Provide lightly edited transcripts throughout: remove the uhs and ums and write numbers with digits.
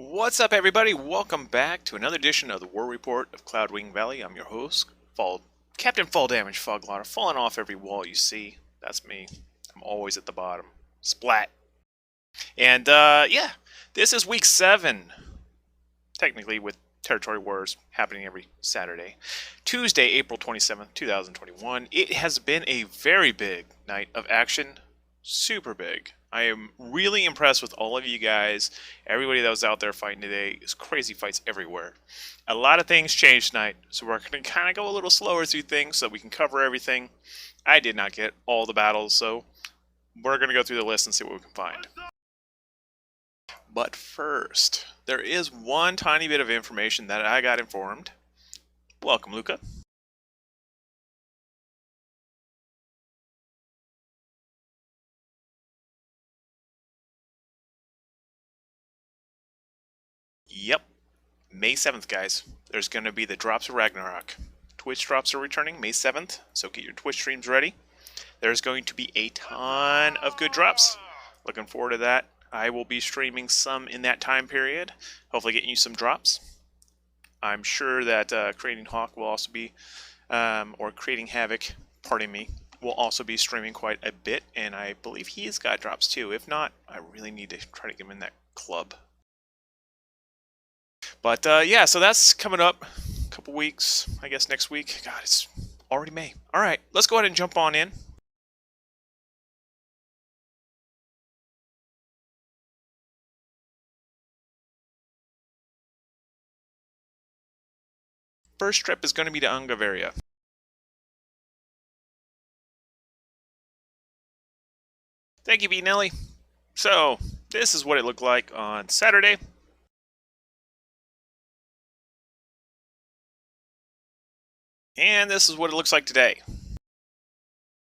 What's up, everybody? Welcome back to another edition of the War Report of Cloudwing Valley. I'm your host, Captain Fall Damage Foglotter, falling off every wall you see. That's me. I'm always at the bottom. Splat. And, yeah, this is week 7, technically, with Territory Wars happening every Saturday. Tuesday, April 27th, 2021. It has been a very big night of action. Super big. I am really impressed with all of you guys. Everybody that was out there fighting today. It's crazy fights everywhere. A lot of things changed tonight, so we're going to kind of go a little slower through things so that we can cover everything. I did not get all the battles, so we're going to go through the list and see what we can find. But first, there is one tiny bit of information that I got informed. Welcome, Luca. Yep, May 7th, guys. There's going to be the Drops of Ragnarok. Twitch drops are returning May 7th, so get your Twitch streams ready. There's going to be a ton of good drops. Looking forward to that. I will be streaming some in that time period, hopefully getting you some drops. I'm sure that Creating Hawk will also be, or Creating Havoc, pardon me, will also be streaming quite a bit, and I believe he's got drops too. If not, I really need to try to get him in that club. But yeah, so that's coming up a couple weeks, I guess next week. God, it's already May. All right, let's go ahead and jump on in. First trip is going to be to Ungavaria. Thank you, B. Nelly. So, this is what it looked like on Saturday. And this is what it looks like today.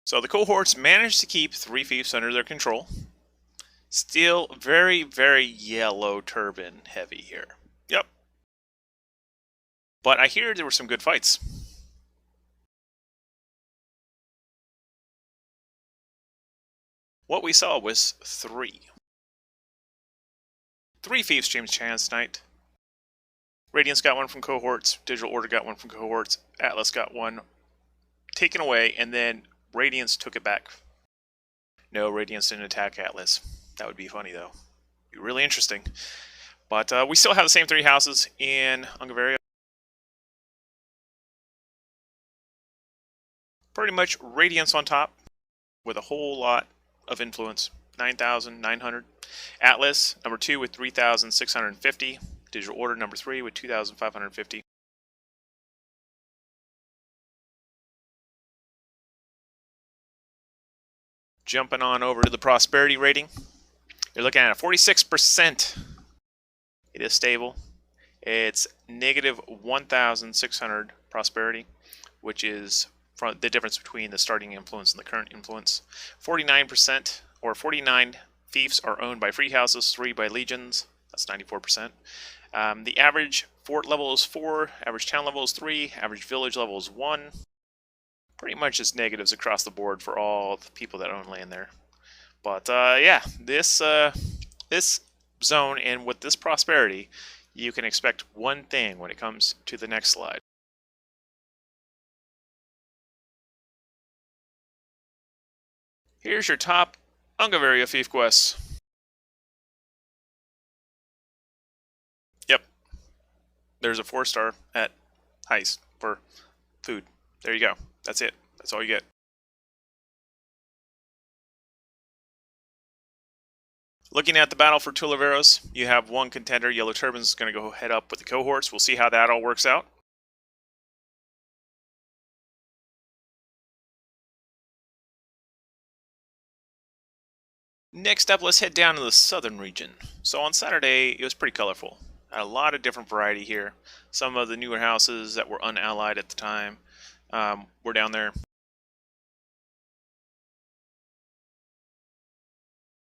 So the cohorts managed to keep 3 fiefs under their control. Still very, very yellow turban heavy here. Yep. But I hear there were some good fights. What we saw was 3 fiefs James Chance tonight. Radiance got one from cohorts, Digital Order got one from cohorts, Atlas got one taken away, and then Radiance took it back. No, Radiance didn't attack Atlas. That would be funny, though. Be really interesting. But we still have the same 3 houses in Ungavaria. Pretty much Radiance on top with a whole lot of influence. 9,900. Atlas, number 2 with 3,650. Digital Order, number 3 with 2,550. Jumping on over to the Prosperity rating. You're looking at a 46%. It is stable. It's negative 1,600 Prosperity, which is the difference between the starting influence and the current influence. 49%, or 49 fiefs are owned by free houses, 3 by legions. That's 94%. The average fort level is 4, average town level is 3, average village level is 1. Pretty much just negatives across the board for all the people that own land there. But yeah, this zone and with this prosperity, you can expect one thing when it comes to the next slide. Here's your top Ungavaria fief quests. Yep. There's a 4-star at Heist for food. There you go. That's it. That's all you get. Looking at the battle for Tulaveros, you have one contender. Yellow Turbans is going to go head up with the cohorts. We'll see how that all works out. Next up, let's head down to the southern region. So on Saturday, it was pretty colorful. Had a lot of different variety here. Some of the newer houses that were unallied at the time were down there.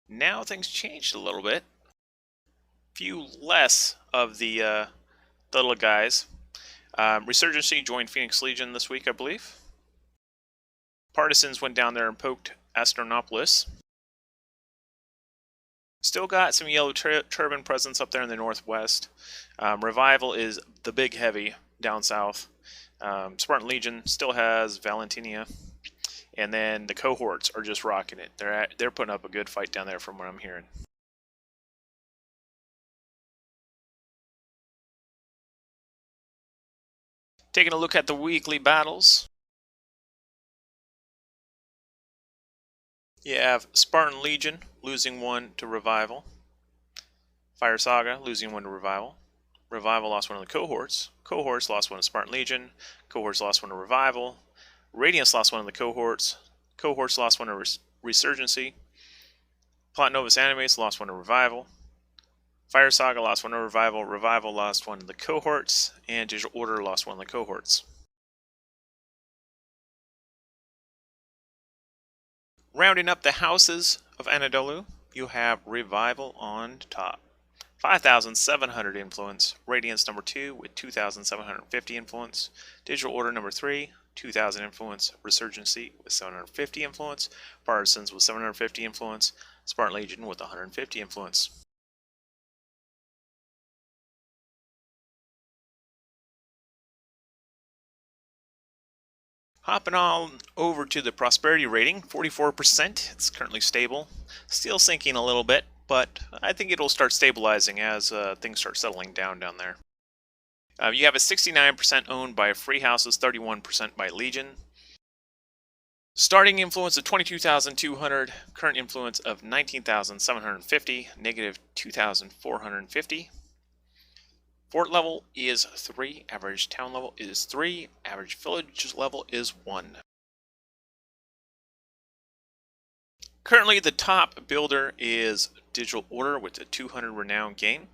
Now things changed a little bit. Few less of the little guys. Resurgency joined Phoenix Legion this week, I believe. Partisans went down there and poked Astronopolis. Still got some yellow turban presence up there in the northwest. Revival is the big heavy down south. Spartan Legion still has Valentinia. And then the cohorts are just rocking it. They're putting up a good fight down there from what I'm hearing. Taking a look at the weekly battles. You have Spartan Legion losing 1 to Revival. Fire Saga losing 1 to Revival. Revival lost 1 of the cohorts. Cohorts lost 1 to Spartan Legion. Cohorts lost 1 to Revival. Radiance lost 1 of the cohorts. Cohorts lost 1 to Resurgency. Plot Novus Animates lost 1 to Revival. Fire Saga lost 1 to Revival. Revival lost 1 to the cohorts. And Digital Order lost 1 of the cohorts. Rounding up the houses of Anadolu, you have Revival on top. 5,700 influence. Radiance number 2 with 2,750 influence. Digital Order number 3, 2,000 influence. Resurgency with 750 influence. Partisans with 750 influence. Spartan Legion with 150 influence. Hopping on over to the prosperity rating, 44%. It's currently stable. Still sinking a little bit, but I think it'll start stabilizing as things start settling down there. You have a 69% owned by Free Houses, 31% by Legion. Starting influence of 22,200, current influence of 19,750, negative 2,450. Fort level is 3, average town level is 3, average village level is 1. Currently the top builder is Digital Order with a 200 renown gain,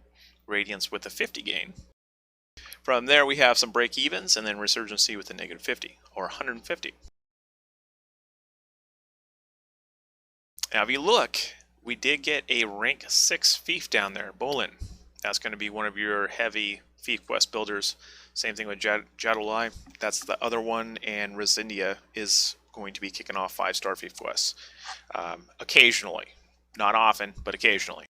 Radiance with a 50 gain. From there we have some break evens and then Resurgency with a negative 50 or 150. Now if you look, we did get a rank 6 fief down there, Bolin. That's going to be one of your heavy fief quest builders. Same thing with Jadolai. That's the other one, and Resindia is going to be kicking off 5-star fief quests. Occasionally. Not often, but occasionally.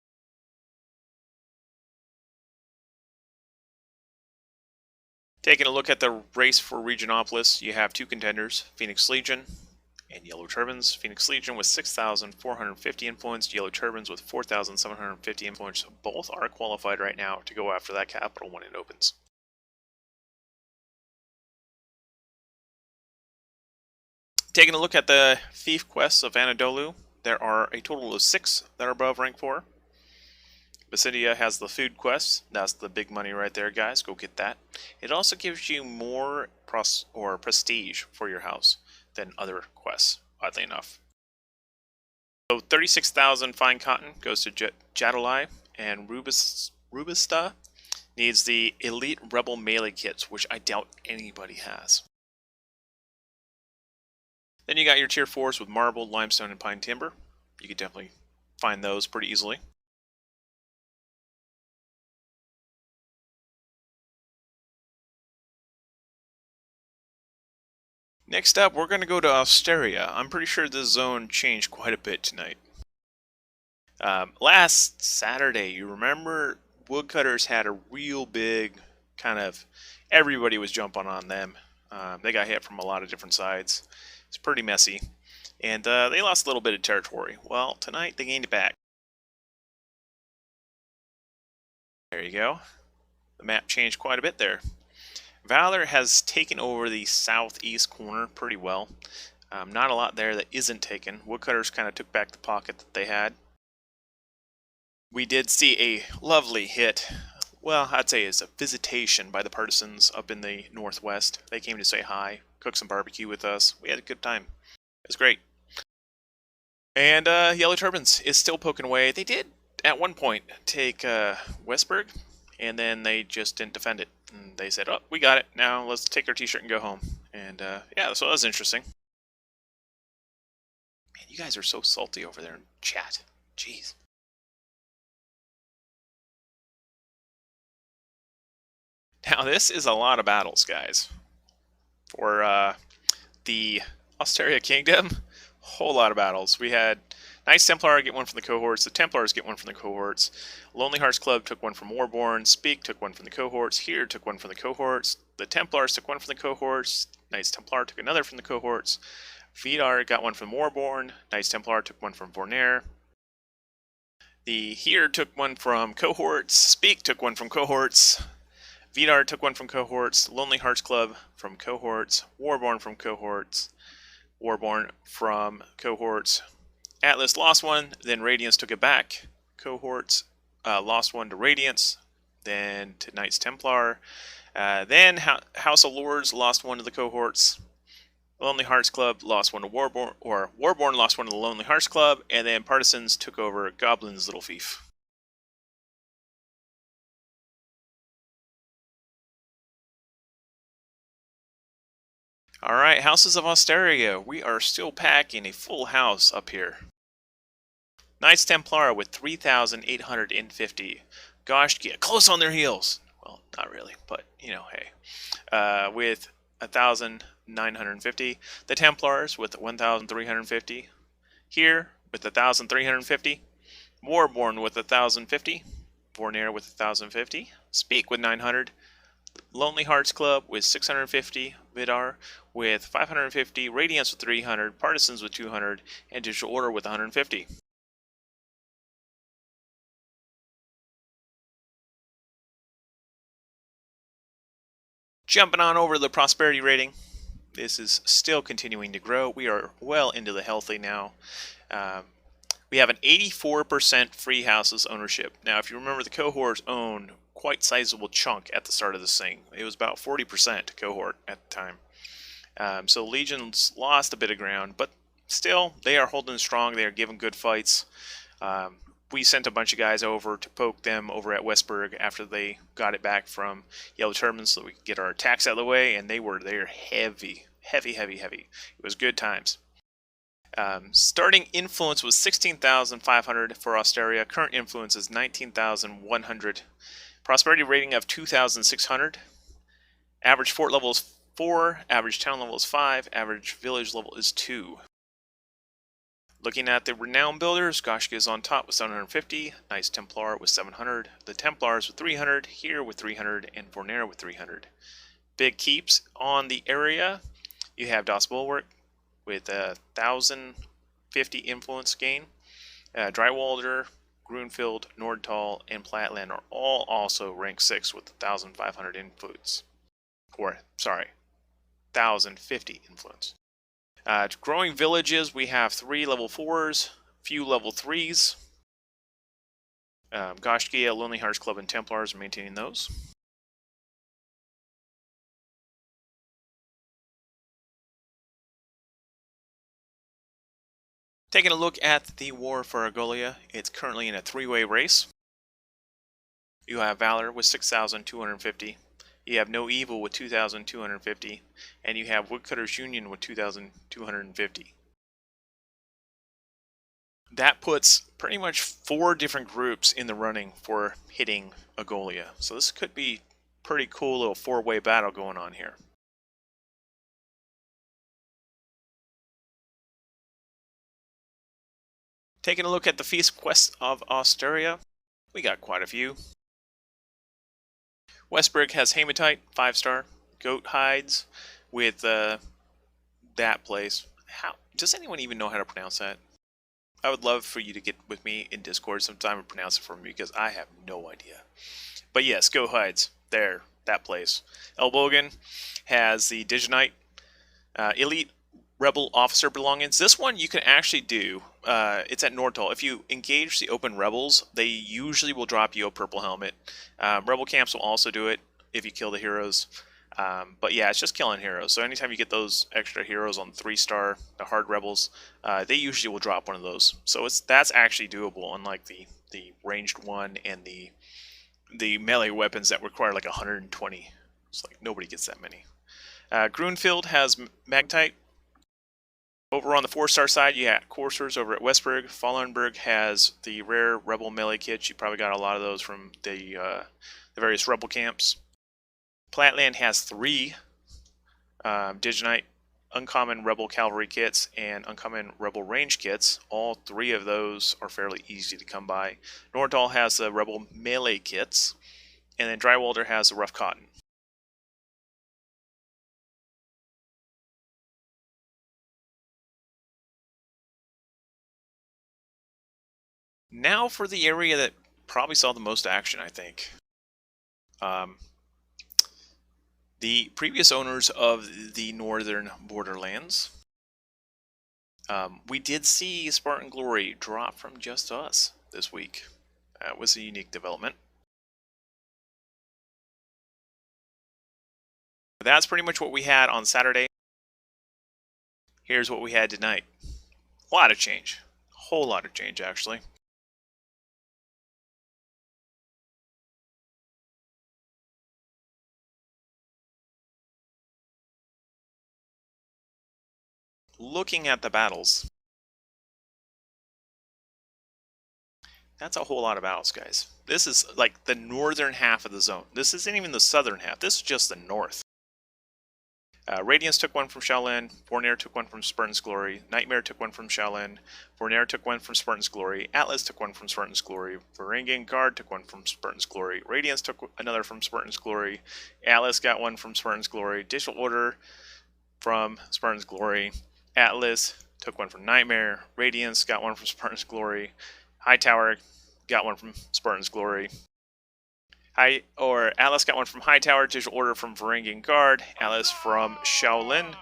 Taking a look at the race for Regionopolis, you have 2 contenders, Phoenix Legion and Yellow Turbans. Phoenix Legion with 6,450 influence, Yellow Turbans with 4,750 influence. Both are qualified right now to go after that capital when it opens. Taking a look at the fief quests of Anadolu, there are a total of 6 that are above rank 4. Basidia has the food quest. That's the big money right there, guys. Go get that. It also gives you more prestige for your house than other quests, oddly enough. So 36,000 fine cotton goes to Jadolai, and Rubista needs the elite rebel melee kits, which I doubt anybody has. Then you got your tier 4s with marble, limestone, and pine timber. You could definitely find those pretty easily. Next up, we're going to go to Austeria. I'm pretty sure this zone changed quite a bit tonight. Last Saturday, you remember woodcutters had a real big kind of, everybody was jumping on them. They got hit from a lot of different sides. It's pretty messy. And they lost a little bit of territory. Well, tonight they gained it back. There you go. The map changed quite a bit there. Valor has taken over the southeast corner pretty well. Not a lot there that isn't taken. Woodcutters kind of took back the pocket that they had. We did see a lovely hit. Well, I'd say it's a visitation by the partisans up in the northwest. They came to say hi, cook some barbecue with us. We had a good time. It was great. And Yellow Turbans is still poking away. They did, at one point, take Westburg, and then they just didn't defend it. And they said, oh, we got it. Now let's take our t-shirt and go home. And yeah, so that was interesting. Man, you guys are so salty over there in chat. Jeez. Now this is a lot of battles, guys. For the Austeria Kingdom, whole lot of battles. We had Knights Templar get one from the cohorts. The Templars get one from the cohorts. Lonely Hearts Club took one from Warborn. Speak took one from the cohorts. Here took one from the cohorts. The Templars took one from the cohorts. Knights Templar took another from the cohorts. Vidar got one from Warborn. Knights Templar took one from Vornair. The Here took one from cohorts. Speak took one from cohorts. Vidar took one from cohorts. Lonely Hearts Club from cohorts. Warborn from cohorts. Warborn from cohorts. Atlas lost one, then Radiance took it back. Cohorts lost one to Radiance, then to Knights Templar. Then House of Lords lost one to the cohorts. Lonely Hearts Club lost one to Warborn, or Warborn lost one to the Lonely Hearts Club, and then Partisans took over Goblin's Little Fief. Alright, Houses of Osteria. We are still packing a full house up here. Knights Templar with 3,850. Gosh, get close on their heels. Well, not really, but, you know, hey. With 1,950. The Templars with 1,350. Here with 1,350. Warborn with 1,050. Vornair with 1,050. Speak with 900. Lonely Hearts Club with 650. Vidar with 550. Radiance with 300. Partisans with 200. And Digital Order with 150. Jumping on over to the prosperity rating. This is still continuing to grow. We are well into the healthy now. We have an 84% free houses ownership. Now, if you remember, the cohorts owned quite sizable chunk at the start of this thing. It was about 40% cohort at the time. So Legions lost a bit of ground, but still, they are holding strong. They are giving good fights. We sent a bunch of guys over to poke them over at Westburg after they got it back from Yellow Turbans so we could get our attacks out of the way, and they were there heavy. It was good times. Starting influence was 16,500 for Osteria. Current influence is 19,100. Prosperity rating of 2,600. Average fort level is 4. Average town level is 5. Average village level is 2. Looking at the renown builders, Goshka is on top with 750, Knights Templar with 700, the Templars with 300, here with 300, and Vornair with 300. Big keeps on the area. You have Das Bulwark with 1,050 influence gain. Drywalder, Grunfeld, Nordtal, and Platland are all also ranked 6 with 1,500 influence. Or, sorry, 1,050 influence. Growing villages, we have 3 level 4s, few level 3s. Goshkia, Lonely Hearts Club, and Templars are maintaining those. Taking a look at the war for Argolia, it's currently in a 3-way race. You have Valor with 6,250. You have No Evil with 2,250, and you have Woodcutters Union with 2,250. That puts pretty much 4 different groups in the running for hitting Argolia. So this could be pretty cool little 4-way battle going on here. Taking a look at the Feast Quest of Osteria, we got quite a few. Westbrook has Hematite, 5-star. Goat Hides with that place. How does anyone even know how to pronounce that? I would love for you to get with me in Discord sometime and pronounce it for me because I have no idea. But yes, Goat Hides. There, that place. Elbogan has the Diginite Elite Rebel Officer belongings. This one you can actually do. It's at Nordtal. If you engage the open rebels, they usually will drop you a purple helmet. Rebel camps will also do it if you kill the heroes. But yeah, it's just killing heroes. So anytime you get those extra heroes on 3-star, the hard rebels, they usually will drop one of those. So that's actually doable, unlike the ranged one and the melee weapons that require like 120. It's like nobody gets that many. Grunfeld has Magnetite. Over on the 4-star side, you got Coursers over at Westburg. Fallenberg has the rare Rebel melee kits. You probably got a lot of those from the various Rebel camps. Platland has 3 Diginite uncommon Rebel Cavalry kits and uncommon Rebel Range kits. All three of those are fairly easy to come by. Nordahl has the Rebel Melee kits, and then Drywalder has the Rough Cotton. Now for the area that probably saw the most action, I think. The previous owners of the northern borderlands. We did see Spartan Glory drop from Just Us this week. That was a unique development. That's pretty much what we had on Saturday. Here's what we had tonight. A lot of change. A whole lot of change, actually. Looking at the battles, that's a whole lot of battles, guys. This is like the northern half of the zone. This isn't even the southern half. This is just the north. Radiance took one from Shaolin. Vornir took one from Spartan's Glory. Nightmare took one from Shaolin. Vornir took one from Spartan's Glory. Atlas took one from Spartan's Glory. Varangian Guard took one from Spartan's Glory. Radiance took another from Spartan's Glory. Atlas got one from Spartan's Glory. Digital Order from Spartan's Glory. Atlas took one from Nightmare. Radiance got one from Spartan's Glory. Hightower got one from Spartan's Glory. Atlas got one from Hightower. Digital Order from Varangian Guard. Atlas from Shaolin.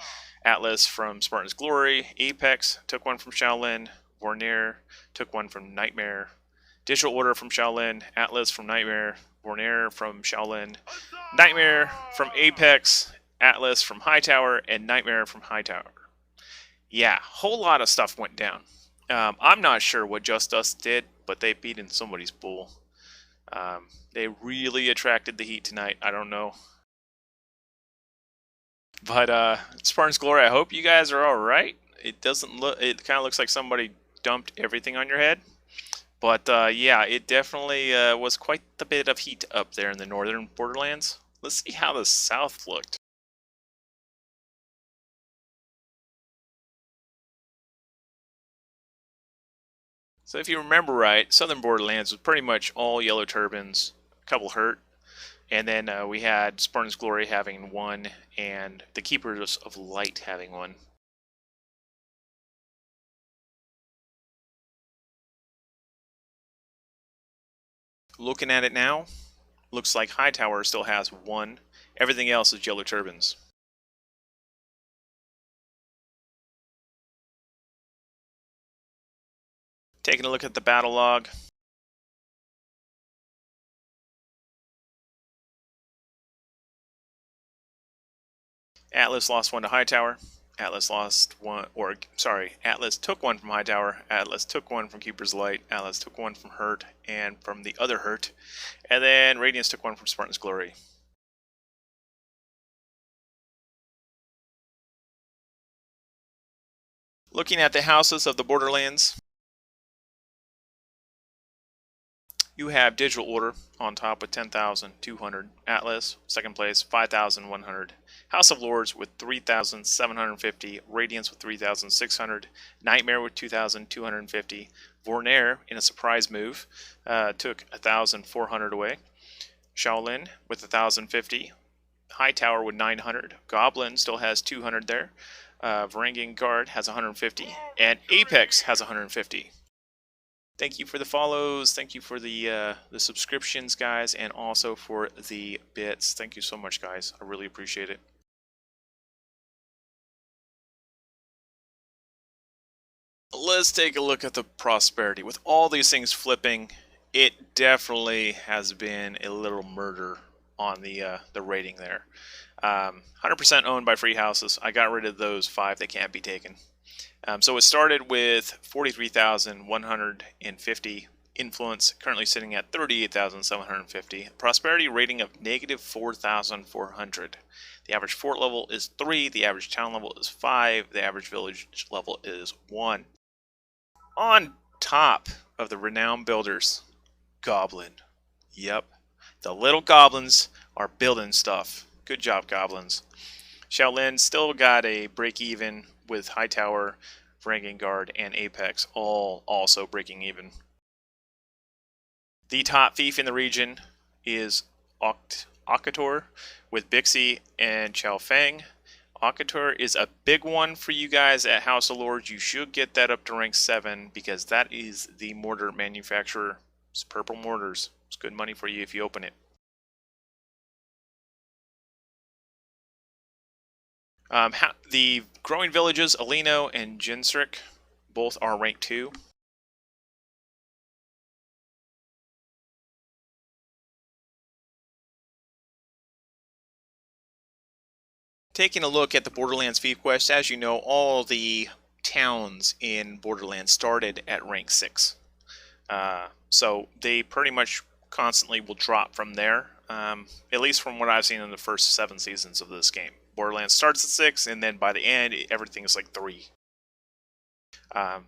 Atlas from Spartan's Glory. Apex took one from Shaolin. Vornir took one from Nightmare. Digital Order from Shaolin. Atlas from Nightmare. Vornir from Shaolin. Nightmare from Apex. Atlas from Hightower. And Nightmare from Hightower. Yeah, whole lot of stuff went down. I'm not sure what Just Us did, but they beat in somebody's bull. They really attracted the heat tonight. I don't know. But Spartan's Glory, I hope you guys are alright. It doesn't look, it kind of looks like somebody dumped everything on your head. But yeah, it definitely was quite the bit of heat up there in the northern borderlands. Let's see how the south looked. So if you remember right, southern borderlands was pretty much all yellow turbans, a couple hurt. And then we had Spartan's Glory having one, and the Keepers of Light having one. Looking at it now, looks like Hightower still has one. Everything else is yellow turbans. Taking a look at the battle log. Atlas lost one to Hightower. Atlas lost one, or sorry, Atlas took one from Hightower. Atlas took one from Keeper's Light. Atlas took one from Hurt and from the other Hurt. And then Radiance took one from Spartan's Glory. Looking at the houses of the Borderlands, you have Digital Order on top with 10,200. Atlas, second place, 5,100. House of Lords with 3,750. Radiance with 3,600. Nightmare with 2,250. Vornir, in a surprise move, took 1,400 away. Shaolin with 1,050. Hightower with 900. Goblin still has 200 there. Varangian Guard has 150. And Apex has 150. Thank you for the follows. Thank you for the subscriptions, guys, and also for the bits. Thank you so much, guys. I really appreciate it. Let's take a look at the prosperity. With all these things flipping, it definitely has been a little murder on the rating there. 100% owned by free houses. I got rid of those 5 that can't be taken. So it started with 43,150 influence, currently sitting at 38,750. Prosperity rating of negative 4,400. The average fort level is 3, the average town level is 5, the average village level is 1. On top of the renowned builders, Goblin. Yep, the little goblins are building stuff. Good job, goblins. Shaolin still got a break even with Hightower, Ranking Guard, and Apex all also breaking even. The top thief in the region is Okator with Bixie and Chao Feng. Okator is a big one for you guys at House of Lords. You should get that up to rank 7 because that is the mortar manufacturer. It's purple mortars. It's good money for you if you open it. The growing villages, Alino and Jinsrick, both are rank 2. Taking a look at the Borderlands Thief Quest, as you know, all the towns in Borderlands started at rank 6. So they pretty much constantly will drop from there, at least from what I've seen in the first 7 seasons of this game. Borderlands starts at 6, and then by the end, everything is like 3.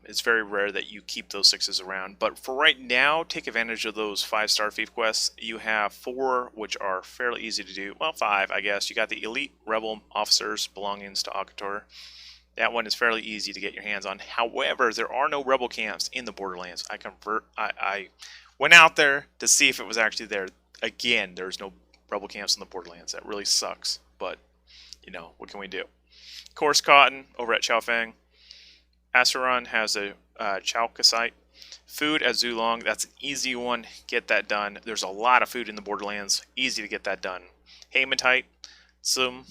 It's very rare that you keep those 6s around, but for right now, take advantage of those 5-star thief quests. You have 4, which are fairly easy to do. Well, 5, I guess. You got the elite rebel officers belongings to Akator. That one is fairly easy to get your hands on. However, there are no rebel camps in the Borderlands. I went out there to see if it was actually there. Again, there's no rebel camps in the Borderlands. That really sucks, but you know, what can we do? Coarse Cotton over at Chaofeng. Asaron has a Chalcasite. Food at Zulong, that's an easy one. Get that done. There's a lot of food in the Borderlands. Easy to get that done. Haematite, Zum,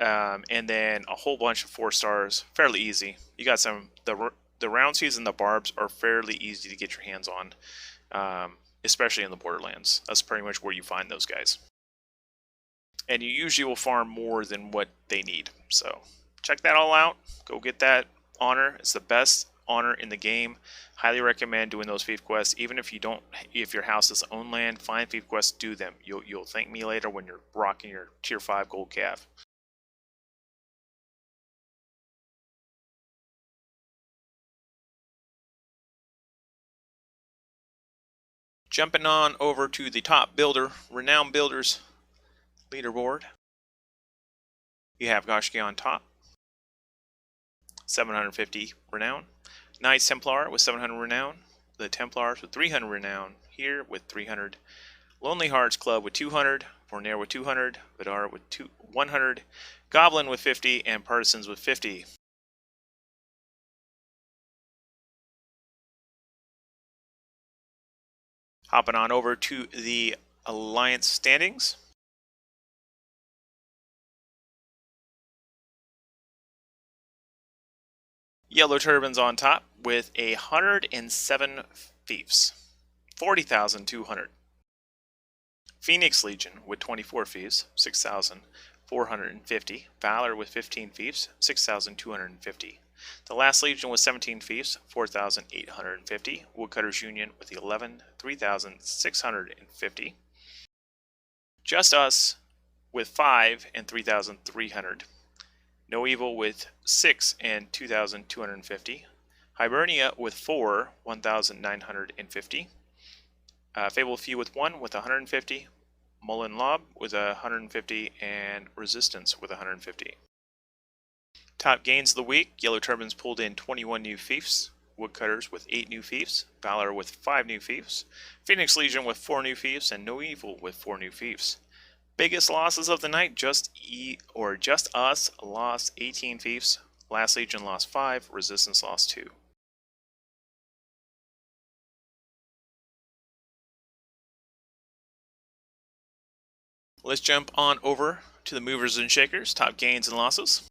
and then a whole bunch of 4 stars. Fairly easy. You got some, the round seas and the barbs are fairly easy to get your hands on, especially in the Borderlands. That's pretty much where you find those guys. And you usually will farm more than what they need. So check that all out. Go get that honor. It's the best honor in the game. Highly recommend doing those thief quests. Even if you don't, if your house doesn't own land, find thief quests, do them. You'll thank me later when you're rocking your tier 5 gold calf. Jumping on over to the top builder, Renowned Builders leaderboard. You have Goshki on top, 750 renown. Knights Templar with 700 renown. The Templars with 300 renown. Here with 300. Lonely Hearts Club with 200. Fornair with 200. Vidar with 100. Goblin with 50. And Partisans with 50. Hopping on over to the Alliance standings. Yellow Turbans on top with 107 thieves. 40,200. Phoenix Legion with 24 thieves, 6,450. Valor with 15 thieves, 6,250. The Last Legion with 17 thieves, 4,850. Woodcutters Union with 11, 3,650. Just Us with 5 and 3,300. No Evil with 6 and 2,250. Hibernia with 4, 1,950. Fable Few with 1 with 150. Mullen Lob with 150. And Resistance with 150. Top gains of the week. Yellow Turbans pulled in 21 new fiefs. Woodcutters with 8 new fiefs. Valor with 5 new fiefs. Phoenix Legion with 4 new fiefs. And No Evil with 4 new fiefs. Biggest losses of the night, Just Us lost 18 fiefs. Last Legion lost 5. Resistance lost 2. Let's jump on over to the movers and shakers, top gains and losses.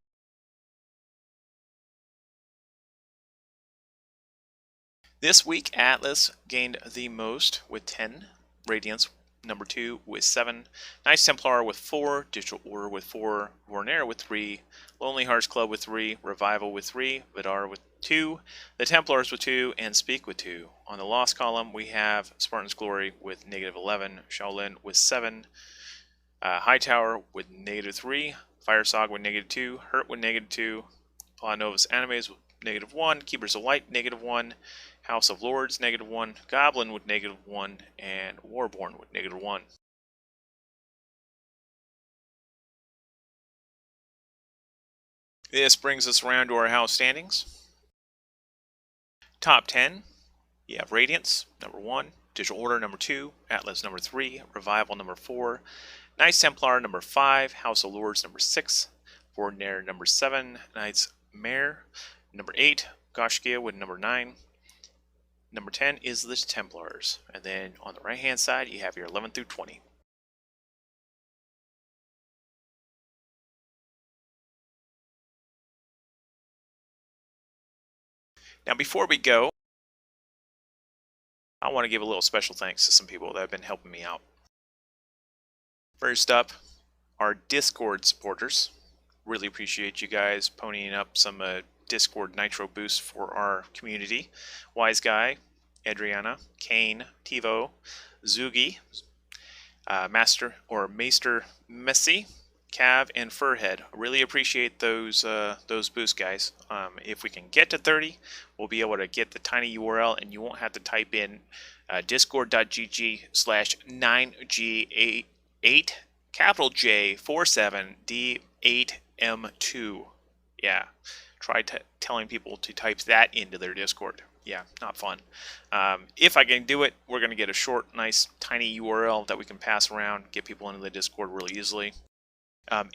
This week, Atlas gained the most with 10. Radiance, number 2, with 7. Knights Templar with 4. Digital Order with 4. Vornair with 3. Lonely Hearts Club with 3. Revival with 3. Vidar with 2. The Templars with 2. And Speak with 2. On the loss column, we have Spartan's Glory with -11. Shaolin with 7. Hightower with -3. Firesog with -2. Hurt with -2. Novus Animes with -1. Keepers of Light -1. House of Lords -1. Goblin with -1. And Warborn with -1. This brings us around to our house standings. Top 10, you have Radiance, number 1, Digital Order, number 2, Atlas, number 3, Revival, number 4, Knights Templar, number 5, House of Lords, number 6, Ordinary, number 7, Knights Mare, number 8, Goshkia with number 9. Number 10 is the Templars. And then on the right hand side, you have your 11 through 20. Now, before we go, I want to give a little special thanks to some people that have been helping me out. First up, our Discord supporters. Really appreciate you guys ponying up some Discord Nitro boosts for our community. Wise Guy, Adriana, Kane, Tivo, Zugi, Master Messi, Cav, and Furhead. Really appreciate those boosts, guys. If we can get to 30, we'll be able to get the tiny URL, and you won't have to type in discord.gg/9G8 capital J47D8M2. Yeah, try telling people to type that into their Discord. Yeah, not fun. If I can do it, we're going to get a short, nice, tiny URL that we can pass around, get people into the Discord really easily.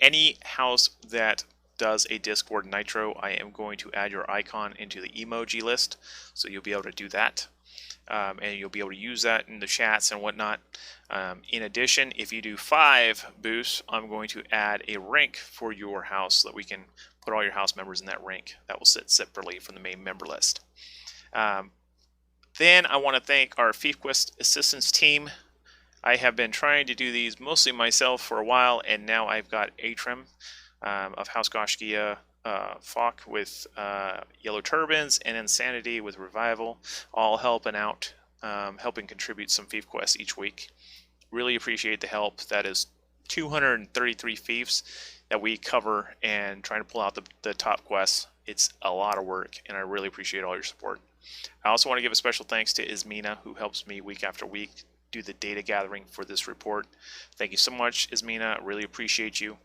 Any house that does a Discord Nitro, I am going to add your icon into the emoji list, so you'll be able to do that. And you'll be able to use that in the chats and whatnot. In addition, if you do 5 boosts, I'm going to add a rank for your house so that we can put all your house members in that rank. That will sit separately from the main member list. Then I want to thank our FiefQuest assistance team. I have been trying to do these mostly myself for a while, and now I've got Atrim of House Goshkia, Falk with Yellow Turbans, and Insanity with Revival, all helping out, helping contribute some FiefQuests each week. Really appreciate the help. That is 233 fiefs that we cover and trying to pull out the top quests. It's a lot of work, and I really appreciate all your support. I also want to give a special thanks to Ismina, who helps me week after week do the data gathering for this report. Thank you so much, Ismina. I really appreciate you.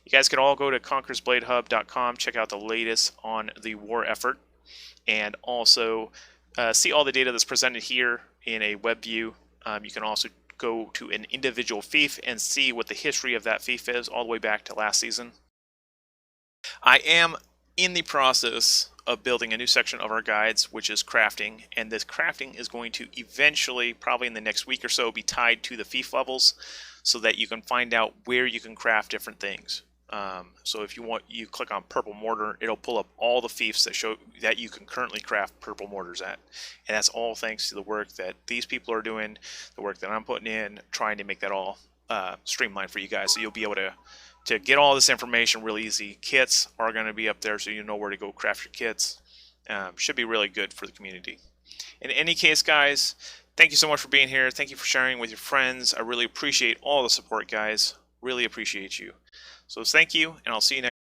You guys can all go to conquersbladehub.com, check out the latest on the war effort, and also see all the data that's presented here in a web view. You can also go to an individual fief and see what the history of that fief is all the way back to last season. I am in the process of building a new section of our guides, which is crafting, and this crafting is going to eventually, probably in the next week or so, be tied to the fief levels so that you can find out where you can craft different things. So if you click on purple mortar, it'll pull up all the fiefs that show that you can currently craft purple mortars at, and that's all thanks to the work that these people are doing, the work that I'm putting in, trying to make that all streamlined for you guys, so you'll be able to get all this information real easy. Kits are going to be up there so you know where to go craft your kits. Should be really good for the community. In any case, guys, thank you so much for being here. Thank you for sharing with your friends. I really appreciate all the support, guys. Really appreciate you. So thank you, and I'll see you next